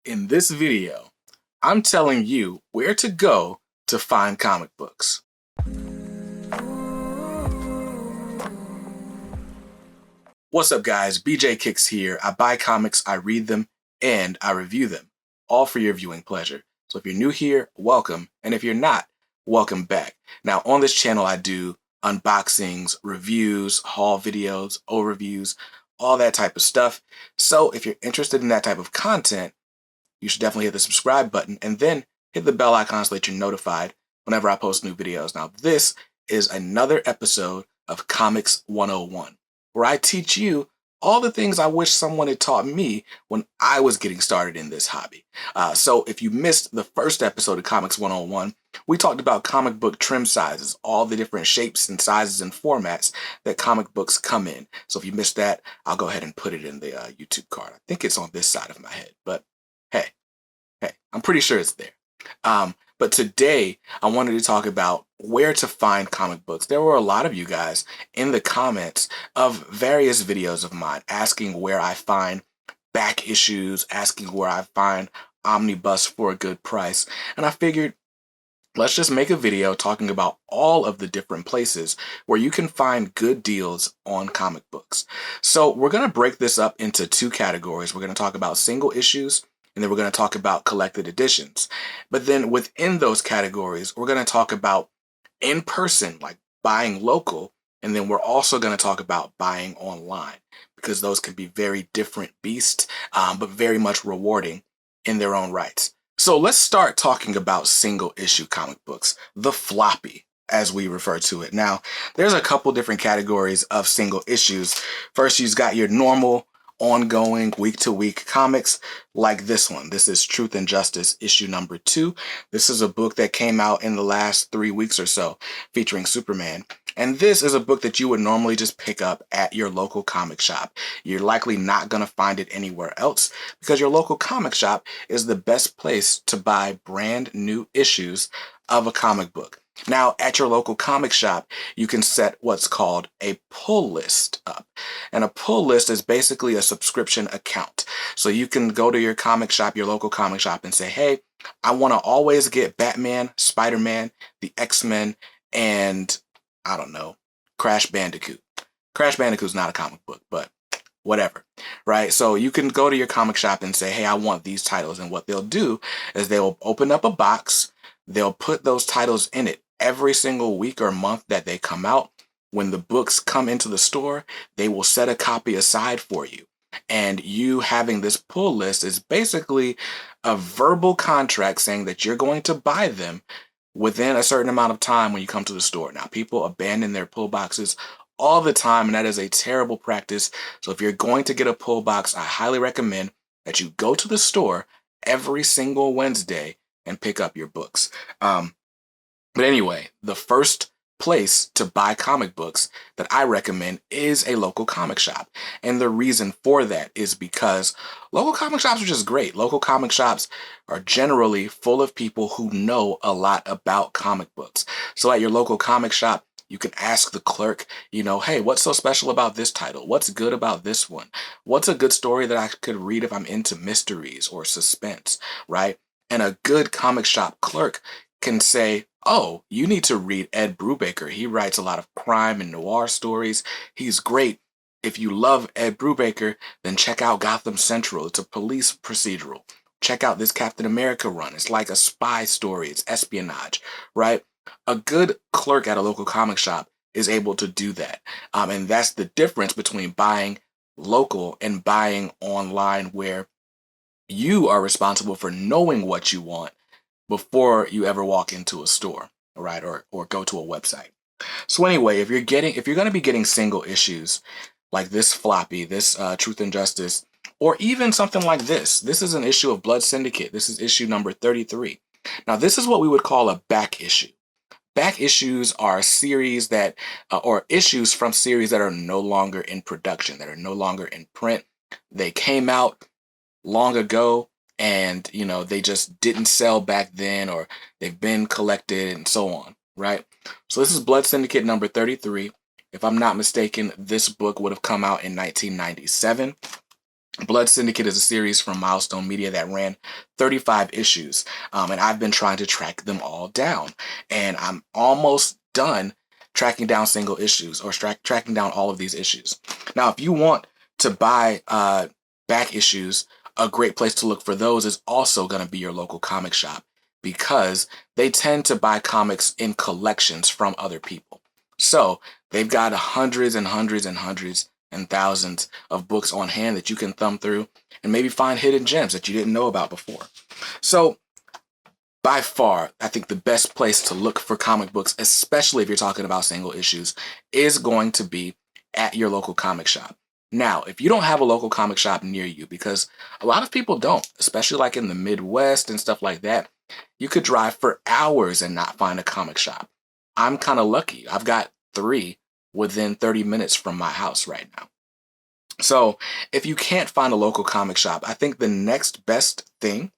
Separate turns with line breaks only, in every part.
In this video, I'm telling you where to go to find comic books. What's up, guys? BJ Kicks here. I buy comics, I read them, and I review them, all for your viewing pleasure. So if you're new here, welcome, and if you're not, welcome back. Now, on this channel, I do unboxings, reviews, haul videos, overviews, all that type of stuff. So if you're interested in that type of content, you should definitely hit the subscribe button and then hit the bell icon so that you're notified whenever I post new videos. Now, this is another episode of Comics 101, where I teach you all the things I wish someone had taught me when I was getting started in this hobby. So if you missed the first episode of Comics 101, we talked about comic book trim sizes, all the different shapes and sizes and formats that comic books come in. So if you missed that, I'll go ahead and put it in the YouTube card. I think it's on this side of my head, but hey, I'm pretty sure it's there. But today I wanted to talk about where to find comic books. There were a lot of you guys in the comments of various videos of mine asking where I find back issues, asking where I find omnibus for a good price. And I figured, let's just make a video talking about all of the different places where you can find good deals on comic books. So we're going to break this up into two categories. We're going to talk about single issues, and then we're going to talk about collected editions. But then within those categories, we're going to talk about in person, like buying local, and then we're also going to talk about buying online, because those can be very different beasts, but very much rewarding in their own rights. So let's start talking about single issue comic books, the floppy, as we refer to it. Now, there's a couple different categories of single issues. First, you've got your normal ongoing week-to-week comics like this one. This is Truth and Justice issue number 2. This is a book that came out in the last 3 weeks or so featuring Superman. And this is a book that you would normally just pick up at your local comic shop. You're likely not going to find it anywhere else because your local comic shop is the best place to buy brand new issues of a comic book. Now, at your local comic shop, you can set what's called a pull list up. And a pull list is basically a subscription account. So you can go to your comic shop, your local comic shop, and say, hey, I want to always get Batman, Spider-Man, the X-Men, and I don't know, Crash Bandicoot. Crash Bandicoot's not a comic book, but whatever, right? So you can go to your comic shop and say, hey, I want these titles. And what they'll do is they'll open up a box. They'll put those titles in it every single week or month that they come out. When the books come into the store, they will set a copy aside for you. And you having this pull list is basically a verbal contract saying that you're going to buy them within a certain amount of time when you come to the store. Now, people abandon their pull boxes all the time, and that is a terrible practice. So if you're going to get a pull box, I highly recommend that you go to the store every single Wednesday and pick up your books. But anyway, the first place to buy comic books that I recommend is a local comic shop. And the reason for that is because local comic shops are just great. Local comic shops are generally full of people who know a lot about comic books. So at your local comic shop, you can ask the clerk, hey, what's so special about this title? What's good about this one? What's a good story that I could read if I'm into mysteries or suspense, right? And a good comic shop clerk can say, oh, you need to read Ed Brubaker. He writes a lot of crime and noir stories. He's great. If you love Ed Brubaker, then check out Gotham Central. It's a police procedural. Check out this Captain America run. It's like a spy story. It's espionage, right? A good clerk at a local comic shop is able to do that. And that's the difference between buying local and buying online, where you are responsible for knowing what you want before you ever walk into a store, right? Or go to a website. So anyway, if you're going to be getting single issues like this floppy, this Truth and Justice, or even something like this is an issue of Blood Syndicate. This is issue number 33. Now, this is what we would call a back issue. Back issues are series that, or issues from series that are no longer in production, that are no longer in print. They came out long ago, and they just didn't sell back then, or they've been collected and so on, right? So this is Blood Syndicate number 33. If I'm not mistaken, this book would have come out in 1997. Blood Syndicate is a series from Milestone Media that ran 35 issues. And I've been trying to track them all down. And I'm almost done tracking down single issues or tracking down all of these issues. Now, if you want to buy back issues, a great place to look for those is also going to be your local comic shop, because they tend to buy comics in collections from other people. So they've got hundreds and hundreds and hundreds and thousands of books on hand that you can thumb through and maybe find hidden gems that you didn't know about before. So by far, I think the best place to look for comic books, especially if you're talking about single issues, is going to be at your local comic shop. Now, if you don't have a local comic shop near you, because a lot of people don't, especially like in the Midwest and stuff like that, you could drive for hours and not find a comic shop. I'm kind of lucky. I've got 3 within 30 minutes from my house right now. So if you can't find a local comic shop, I think the next best thing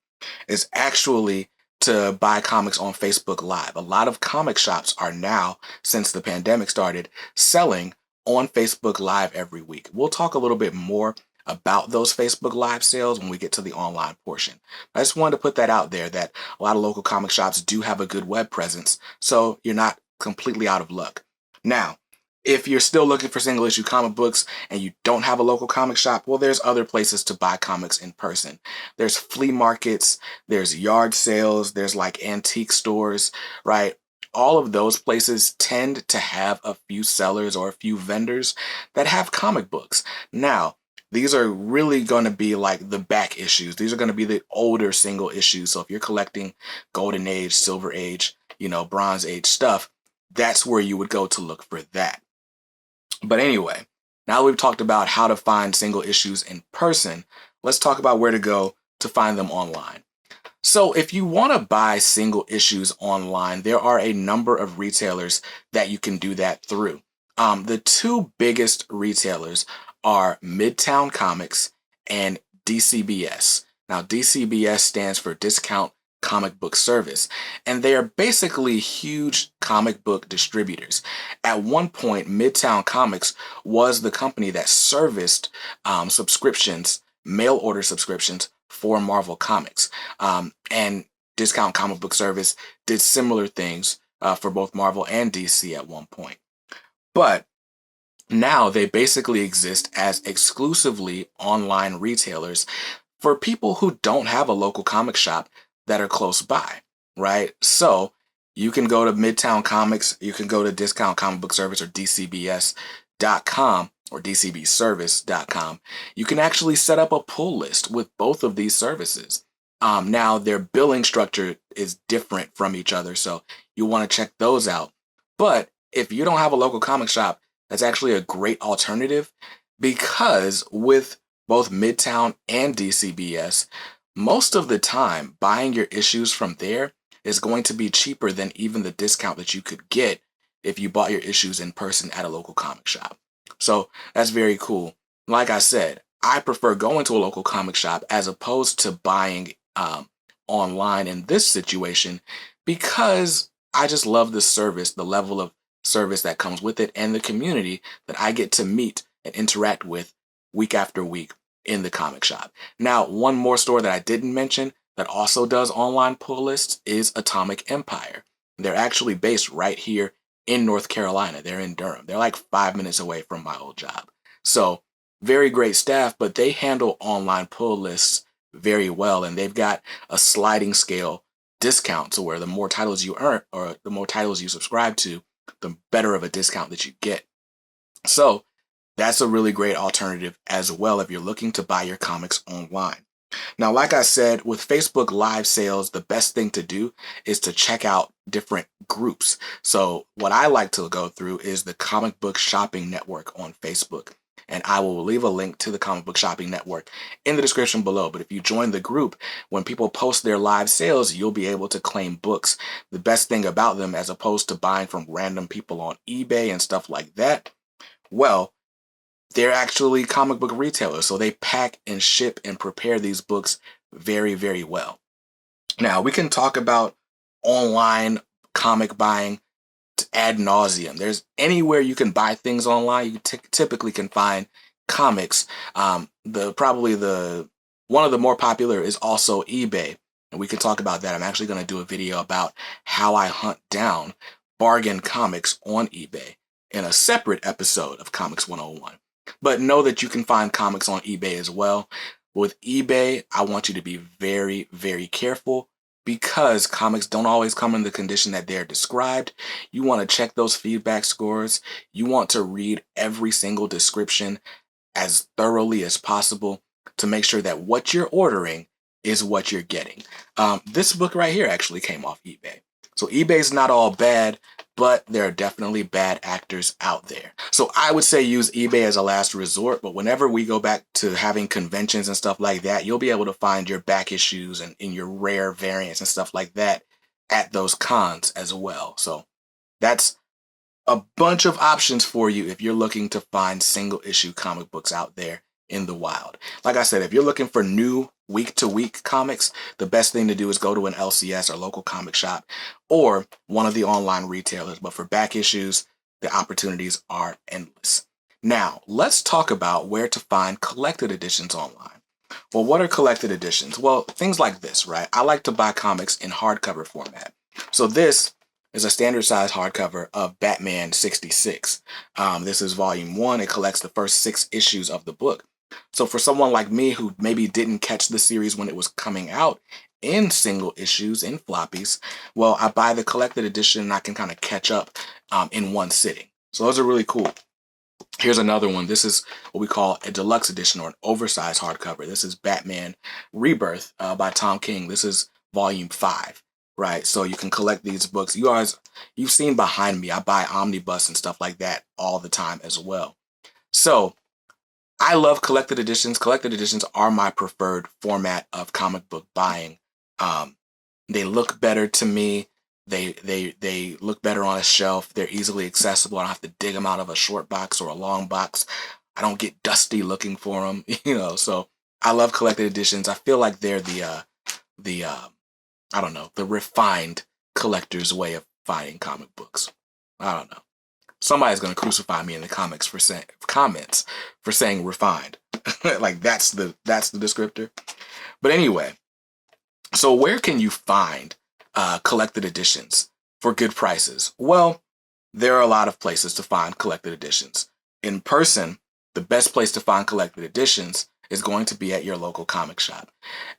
is actually to buy comics on Facebook Live. A lot of comic shops are now, since the pandemic started, selling on Facebook Live every week. We'll talk a little bit more about those Facebook Live sales when we get to the online portion. I just wanted to put that out there, that a lot of local comic shops do have a good web presence, so you're not completely out of luck. Now, if you're still looking for single issue comic books and you don't have a local comic shop, well, there's other places to buy comics in person. There's flea markets, there's yard sales, there's like antique stores, right? All of those places tend to have a few sellers or a few vendors that have comic books. Now, these are really going to be like the back issues. These are going to be the older single issues. So if you're collecting Golden Age, Silver Age, Bronze Age stuff, that's where you would go to look for that. But anyway, now that we've talked about how to find single issues in person, let's talk about where to go to find them online. So if you want to buy single issues online, there are a number of retailers that you can do that through. The 2 biggest retailers are Midtown Comics and DCBS. Now, DCBS stands for Discount Comic Book Service, and they are basically huge comic book distributors. At one point, Midtown Comics was the company that serviced subscriptions, mail order subscriptions for Marvel Comics, and Discount Comic Book Service did similar things for both Marvel and DC at one point. But now they basically exist as exclusively online retailers for people who don't have a local comic shop that are close by, right? So you can go to Midtown Comics, you can go to Discount Comic Book Service or dcbs.com or dcbservice.com. You can actually set up a pull list with both of these services. Now their billing structure is different from each other, so you want to check those out. But if you don't have a local comic shop, that's actually a great alternative, because with both Midtown and DCBS, most of the time, buying your issues from there is going to be cheaper than even the discount that you could get if you bought your issues in person at a local comic shop. So that's very cool. Like I said, I prefer going to a local comic shop as opposed to buying online in this situation, because I just love the service, the level of service that comes with it, and the community that I get to meet and interact with week after week in the comic shop. Now, one more store that I didn't mention that also does online pull lists is Atomic Empire. They're actually based right here in North Carolina. They're in Durham. They're like 5 minutes away from my old job. So very great staff, but they handle online pull lists very well. And they've got a sliding scale discount to where the more titles you earn or the more titles you subscribe to, the better of a discount that you get. So that's a really great alternative as well if you're looking to buy your comics online. Now, like I said, with Facebook Live sales, the best thing to do is to check out different groups. So what I like to go through is the Comic Book Shopping Network on Facebook. And I will leave a link to the Comic Book Shopping Network in the description below. But if you join the group, when people post their live sales, you'll be able to claim books. The best thing about them, as opposed to buying from random people on eBay and stuff like that, well, they're actually comic book retailers, so they pack and ship and prepare these books very, very well. Now, we can talk about online comic buying ad nauseum. There's anywhere you can buy things online, you typically can find comics. One of the more popular is also eBay. and we can talk about that. I'm actually going to do a video about how I hunt down bargain comics on eBay in a separate episode of Comics 101. But know that you can find comics on eBay as well. With eBay, I want you to be very, very careful because comics don't always come in the condition that they're described. You want to check those feedback scores. You want to read every single description as thoroughly as possible to make sure that what you're ordering is what you're getting. This book right here actually came off eBay. So eBay's not all bad, but there are definitely bad actors out there. So I would say use eBay as a last resort, but whenever we go back to having conventions and stuff like that, you'll be able to find your back issues and in your rare variants and stuff like that at those cons as well. So that's a bunch of options for you if you're looking to find single issue comic books out there in the wild. Like I said, if you're looking for new week-to-week comics, the best thing to do is go to an LCS or local comic shop or one of the online retailers. But for back issues, the opportunities are endless. Now, let's talk about where to find collected editions online. Well, what are collected editions? Well, things like this, right? I like to buy comics in hardcover format. So this is a standard size hardcover of Batman 66. This is volume 1. It collects the first 6 issues of the book. So for someone like me who maybe didn't catch the series when it was coming out in single issues, in floppies, well, I buy the collected edition and I can kind of catch up in one sitting. So those are really cool. Here's another one. This is what we call a deluxe edition or an oversized hardcover. This is Batman Rebirth by Tom King. This is volume 5. Right, so you can collect these books. You guys, you've seen behind me, I buy omnibus and stuff like that all the time as well. So I love collected editions. Collected editions are my preferred format of comic book buying. They look better to me. They look better on a shelf. They're easily accessible. I don't have to dig them out of a short box or a long box. I don't get dusty looking for them, So I love collected editions. I feel like they're the I don't know, the refined collector's way of finding comic books. I don't know. Somebody's gonna crucify me in the comments for saying refined. Like that's the descriptor. But anyway, so where can you find collected editions for good prices? Well, there are a lot of places to find collected editions. In person, the best place to find collected editions is going to be at your local comic shop.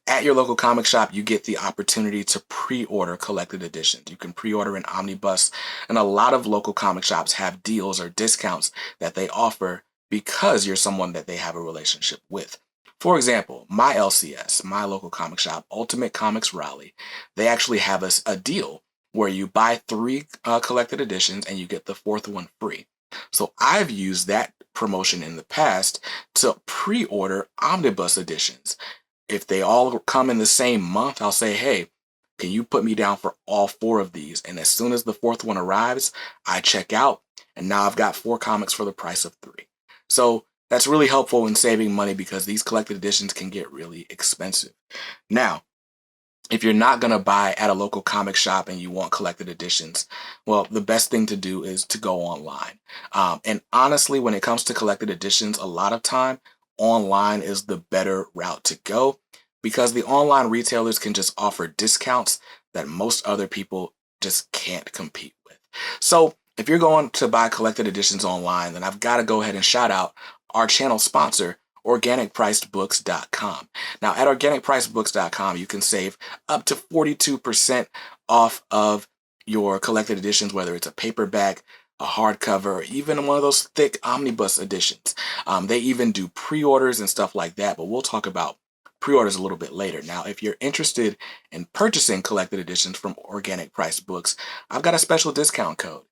At your local comic shop, you get the opportunity to pre-order collected editions. You can pre-order an omnibus, and a lot of local comic shops have deals or discounts that they offer because you're someone that they have a relationship with. For example, my LCS, my local comic shop, Ultimate Comics Raleigh, they actually have a deal where you buy 3 collected editions and you get the 4th one free. So I've used that promotion in the past to pre-order omnibus editions. If they all come in the same month, I'll say, hey, can you put me down for all 4 of these? And as soon as the 4th one arrives, I check out, and now I've got 4 comics for the price of 3. So that's really helpful in saving money because these collected editions can get really expensive. Now, if you're not going to buy at a local comic shop and you want collected editions, well, the best thing to do is to go online. And honestly, when it comes to collected editions, a lot of time, online is the better route to go because the online retailers can just offer discounts that most other people just can't compete with. So if you're going to buy collected editions online, then I've got to go ahead and shout out our channel sponsor, organicpricedbooks.com. Now at organicpricedbooks.com, you can save up to 42% off of your collected editions, whether it's a paperback, a hardcover, or even one of those thick omnibus editions. They even do pre-orders and stuff like that, but we'll talk about pre-orders a little bit later. Now, if you're interested in purchasing collected editions from Organic Price Books, I've got a special discount code.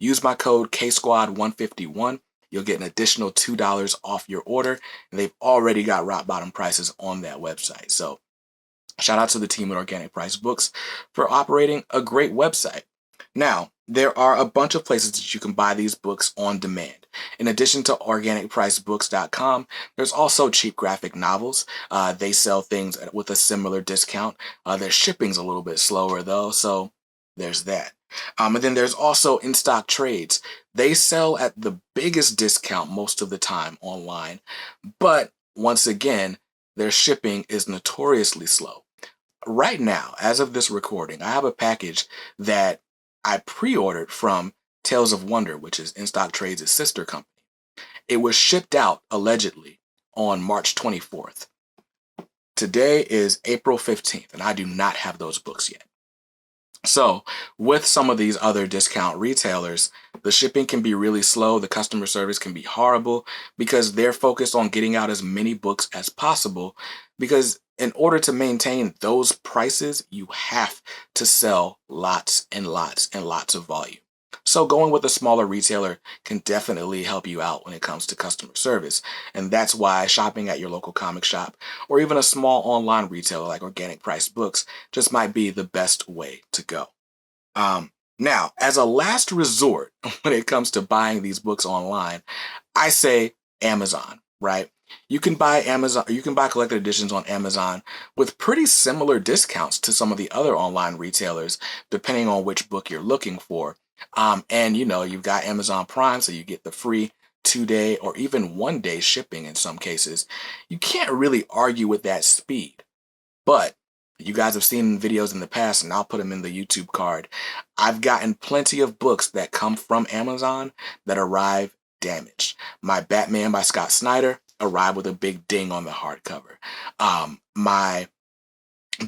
Use my code KSQUAD151. You'll get an additional $2 off your order, and they've already got rock bottom prices on that website. So shout out to the team at Organic Price Books for operating a great website. Now, there are a bunch of places that you can buy these books on demand. In addition to organicpricebooks.com, there's also Cheap Graphic Novels. They sell things with a similar discount. Their shipping's a little bit slower though, so there's that. And then there's also In Stock Trades. They sell at the biggest discount most of the time online, but once again, their shipping is notoriously slow. right now, as of this recording, I have a package that I pre-ordered from Tales of Wonder, which is In Stock Trades' sister company. It was shipped out allegedly on March 24th. Today is April 15th, and I do not have those books yet. So, with some of these other discount retailers, the shipping can be really slow. The customer service can be horrible because they're focused on getting out as many books as possible. Because in order to maintain those prices, you have to sell lots and lots and lots of volume. So, going with a smaller retailer can definitely help you out when it comes to customer service. And that's why shopping at your local comic shop or even a small online retailer like Organic Price Books just might be the best way to go. Now, as a last resort, when it comes to buying these books online, I say Amazon, right? You can buy collected editions on Amazon with pretty similar discounts to some of the other online retailers, depending on which book you're looking for. And you've got Amazon Prime, so you get the free 2-day or even 1-day shipping in some cases. You can't really argue with that speed. But you guys have seen videos in the past, and I'll put them in the YouTube card. I've gotten plenty of books that come from Amazon that arrive damaged. My Batman by Scott Snyder arrived with a big ding on the hardcover. My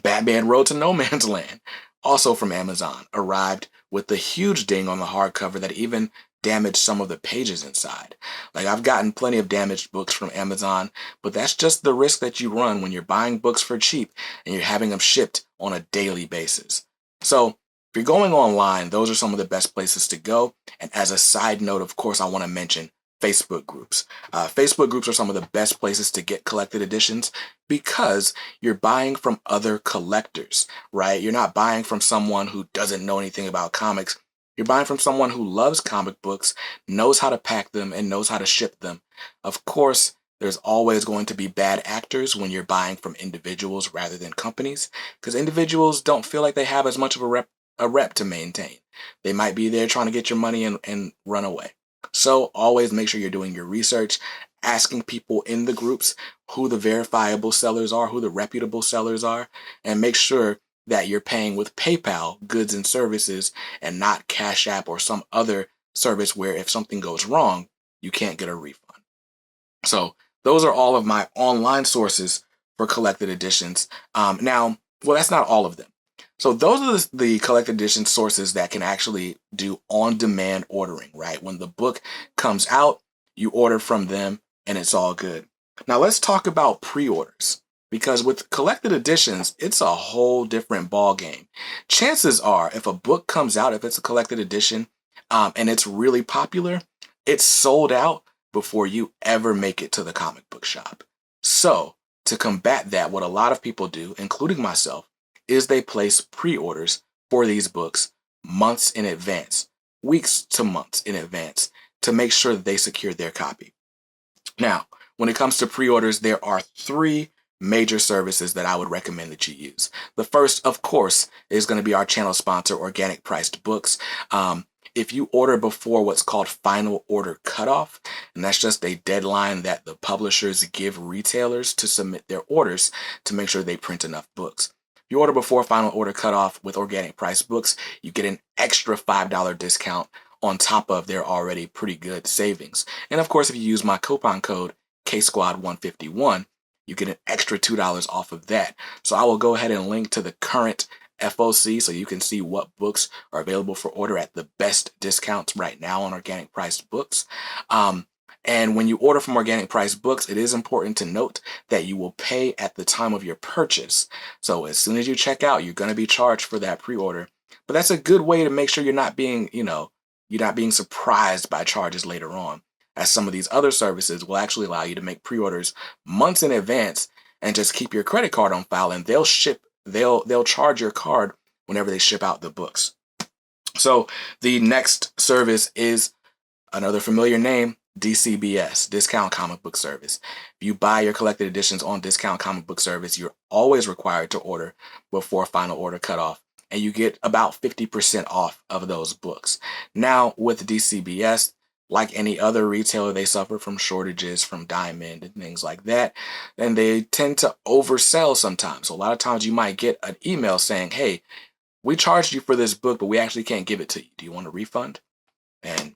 Batman Road to No Man's Land, also from Amazon, arrived with a huge ding on the hardcover that even damaged some of the pages inside. Like, I've gotten plenty of damaged books from Amazon, but that's just the risk that you run when you're buying books for cheap and you're having them shipped on a daily basis. So if you're going online, those are some of the best places to go. And as a side note, of course, I want to mention Facebook groups. Facebook groups are some of the best places to get collected editions because you're buying from other collectors, right? You're not buying from someone who doesn't know anything about comics. You're buying from someone who loves comic books, knows how to pack them, and knows how to ship them. Of course, there's always going to be bad actors when you're buying from individuals rather than companies, because individuals don't feel like they have as much of a rep to maintain. They might be there trying to get your money and run away. So always make sure you're doing your research, asking people in the groups who the verifiable sellers are, who the reputable sellers are, and make sure that you're paying with PayPal goods and services and not Cash App or some other service where if something goes wrong, you can't get a refund. So those are all of my online sources for collected editions. That's not all of them. So those are the collected edition sources that can actually do on-demand ordering, right? When the book comes out, you order from them and it's all good. Now let's talk about pre-orders, because with collected editions, it's a whole different ball game. Chances are, if a book comes out, if it's a collected edition, and it's really popular, it's sold out before you ever make it to the comic book shop. So to combat that, what a lot of people do, including myself, is they place pre-orders for these books months in advance, weeks to months in advance, to make sure that they secure their copy. Now, when it comes to pre-orders, there are 3 major services that I would recommend that you use. The first, of course, is going to be our channel sponsor, Organic Priced Books. If you order before what's called final order cutoff, and that's just a deadline that the publishers give retailers to submit their orders to make sure they print enough books. You order before final order cutoff with Organic Price Books, you get an extra $5 discount on top of their already pretty good savings. And of course, if you use my coupon code KSquad151, you get an extra $2 off of that. So I will go ahead and link to the current FOC so you can see what books are available for order at the best discounts right now on Organic Priced Books. And when you order from Organic Price Books, it is important to note that you will pay at the time of your purchase. So as soon as you check out, you're going to be charged for that pre-order. But that's a good way to make sure you're not being surprised by charges later on, as some of these other services will actually allow you to make pre-orders months in advance and just keep your credit card on file, and they'll charge your card whenever they ship out the books. So the next service is another familiar name, DCBS, Discount Comic Book Service. If you buy your collected editions on Discount Comic Book Service, you're always required to order before final order cutoff, and you get about 50% off of those books. Now, with DCBS, like any other retailer, they suffer from shortages from diamond and things like that. And they tend to oversell sometimes. So a lot of times you might get an email saying, hey, we charged you for this book, but we actually can't give it to you. Do you want a refund? And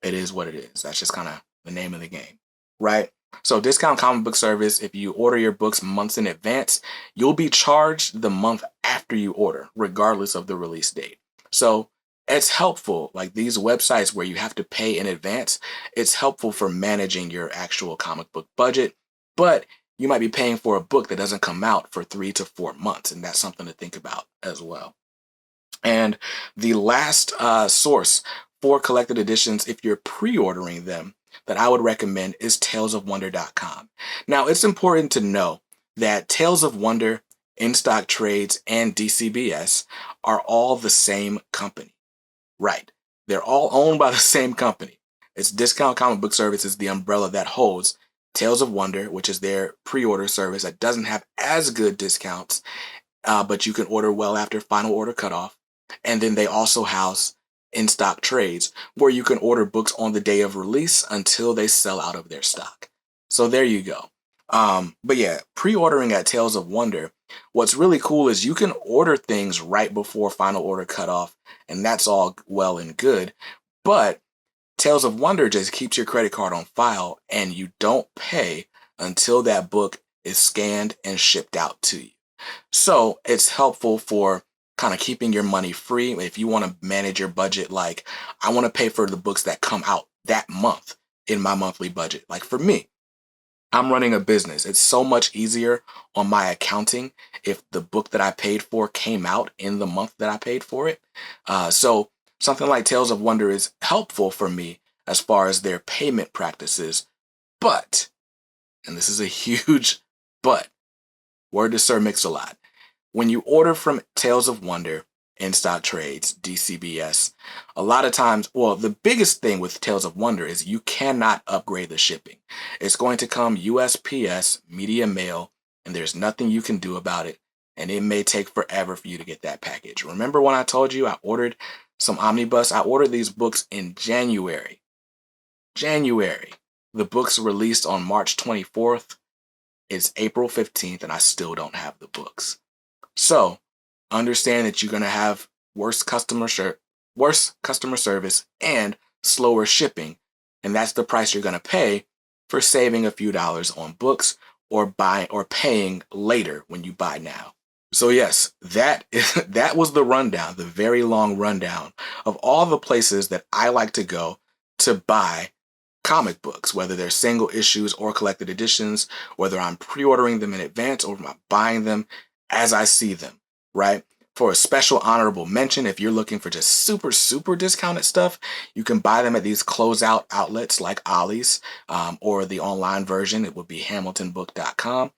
it is what it is. That's just kind of the name of the game, right? So discount comic book service, if you order your books months in advance, you'll be charged the month after you order, regardless of the release date. So it's helpful, like these websites where you have to pay in advance, it's helpful for managing your actual comic book budget, but you might be paying for a book that doesn't come out for 3 to 4 months, and that's something to think about as well. And the last source for collected editions, if you're pre-ordering them, that I would recommend is talesofwonder.com. Now, it's important to know that Tales of Wonder, In Stock Trades, and DCBS are all the same company. Right. They're all owned by the same company. It's Discount Comic Book Service is the umbrella that holds Tales of Wonder, which is their pre-order service that doesn't have as good discounts, but you can order well after final order cutoff. And then they also house In Stock Trades, where you can order books on the day of release until they sell out of their stock. So there you go. But yeah, pre-ordering at Tales of Wonder, what's really cool is you can order things right before final order cutoff, and that's all well and good. But Tales of Wonder just keeps your credit card on file, and you don't pay until that book is scanned and shipped out to you. So it's helpful for kind of keeping your money free. If you want to manage your budget, like I want to pay for the books that come out that month in my monthly budget. Like for me, I'm running a business. It's so much easier on my accounting if the book that I paid for came out in the month that I paid for it. So something like Tales of Wonder is helpful for me as far as their payment practices. But, and this is a huge but, word to Sir Mix-a-Lot. When you order from Tales of Wonder, In Stock Trades, DCBS, a lot of times, well, the biggest thing with Tales of Wonder is you cannot upgrade the shipping. It's going to come USPS, Media Mail, and there's nothing you can do about it. And it may take forever for you to get that package. Remember when I told you I ordered some omnibus? I ordered these books in January. The books released on March 24th. It's April 15th, and I still don't have the books. So understand that you're going to have worse customer service and slower shipping. And that's the price you're going to pay for saving a few dollars on books or paying later when you buy now. So yes, that was the rundown, the very long rundown of all the places that I like to go to buy comic books, whether they're single issues or collected editions, whether I'm pre-ordering them in advance or I'm buying them as I see them, right? For a special honorable mention, if you're looking for just super, super discounted stuff, you can buy them at these closeout outlets like Ollie's, or the online version, it would be hamiltonbook.com.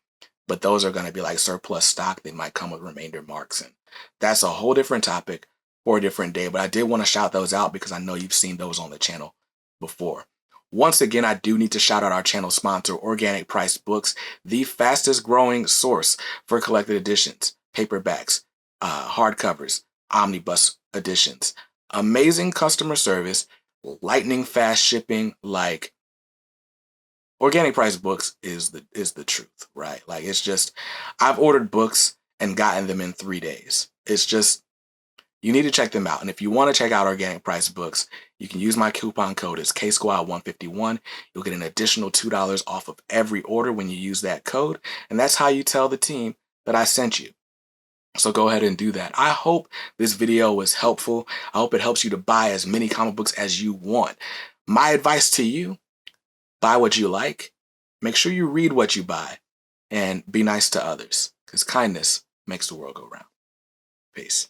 But those are going to be like surplus stock. They might come with remainder marks. And that's a whole different topic for a different day. But I did want to shout those out because I know you've seen those on the channel before. Once again, I do need to shout out our channel sponsor, Organic Price Books, the fastest growing source for collected editions, paperbacks, hardcovers, omnibus editions. Amazing customer service, lightning fast shipping. Like Organic Price Books is the truth, right? Like it's just, I've ordered books and gotten them in 3 days. It's just, you need to check them out. And if you want to check out Organic Price Books, you can use my coupon code. It's KSquad151. You'll get an additional $2 off of every order when you use that code. And that's how you tell the team that I sent you. So go ahead and do that. I hope this video was helpful. I hope it helps you to buy as many comic books as you want. My advice to you, buy what you like. Make sure you read what you buy and be nice to others because kindness makes the world go round. Peace.